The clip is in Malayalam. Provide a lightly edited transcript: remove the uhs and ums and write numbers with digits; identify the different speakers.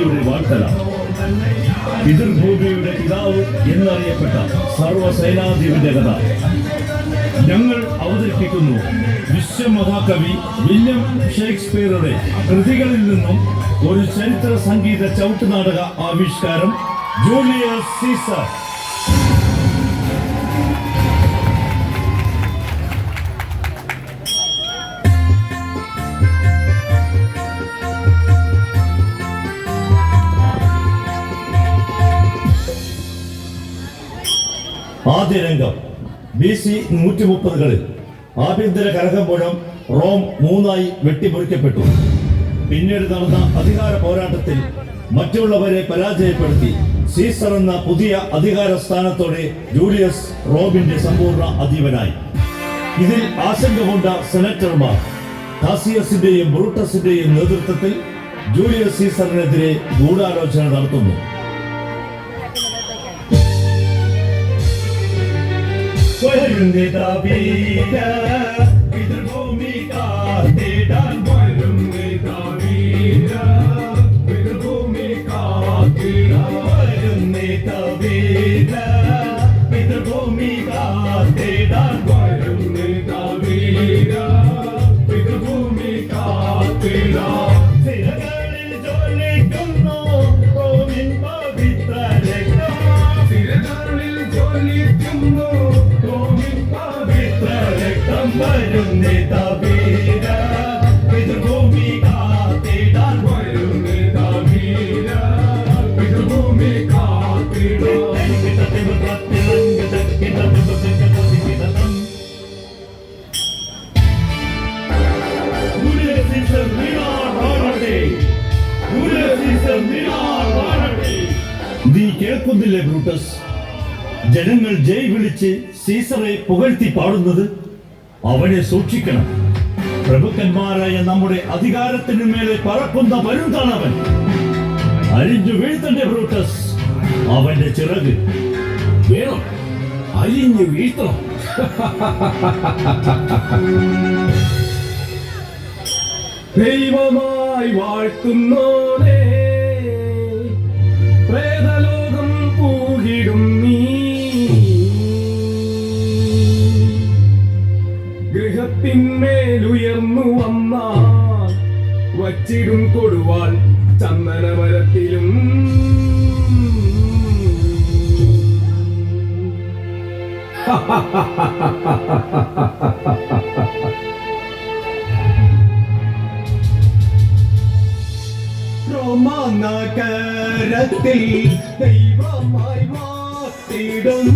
Speaker 1: ഭൂമിയുടെ വാഴ്ത്തല. പിതൃഭൂമിയുടെ പിതാവ് എന്നറിയപ്പെട്ട സർവസേനാധിപന്റെ കഥ ഞങ്ങൾ അവതരിപ്പിക്കുന്നു. വിശ്വമഹാകവി വില്യം ഷേക്സ്പിയറുടെ കൃതികളിൽ നിന്നും ഒരു ചരിത്ര സംഗീത ചവിട്ടുനാടക ആവിഷ്കാരം ജൂലിയസ് സീസർ. ആദ്യ രംഗം BC 130-കളിൽ ആഭ്യന്തര കലഹം മൂലം റോം 3 വെട്ടിമുറിക്കപ്പെട്ടു. പിന്നീട് നടന്ന അധികാര പോരാട്ടത്തിൽ മറ്റുള്ളവരെ പരാജയപ്പെടുത്തി സീസർ എന്ന പുതിയ അധികാര സ്ഥാനത്തോടെ ജൂലിയസ് റോമിന്റെ സമ്പൂർണ്ണ അധീപനായി. ഇതിൽ ആശങ്ക കൊണ്ട സെനറ്റർമാർ കാസിയസിന്റെയും ബ്രൂട്ടസിന്റെയും നേതൃത്വത്തിൽ ജൂലിയസ് സീസറിനെതിരെ ഗൂഢാലോചന നടത്തുന്നു. നീ കേൾക്കുന്നില്ലേ ബ്രൂട്ടസ്? ജനങ്ങൾ ജയ് വിളിച്ച് സീസറെ പുകഴ്ത്തി പാടുന്നത്. അവനെ സൂക്ഷിക്കണം. പ്രഭുക്കന്മാരായ നമ്മുടെ അധികാരത്തിനു മേലെ പറക്കുന്ന വരുന്നവൻ. അരിഞ്ഞു വീഴ്ത്തണ്ടേ ബ്രൂട്ടസ്? അവന്റെ ചിറക്
Speaker 2: വേണം, അരിഞ്ഞു വീഴ്ത്തണം. ദൈവമായി വാഴ്ത്തുന്നോനെ, പ്രേതലോകം പൂകിടും നീ. ഗൃഹത്തിന്മേലുയർന്നു വന്നാൽ വച്ചിടും കൊടുവാൾ ചന്ദനമരത്തിലും.
Speaker 1: റോമാനഗരത്തിൽ ദൈവമായി മാറ്റിടും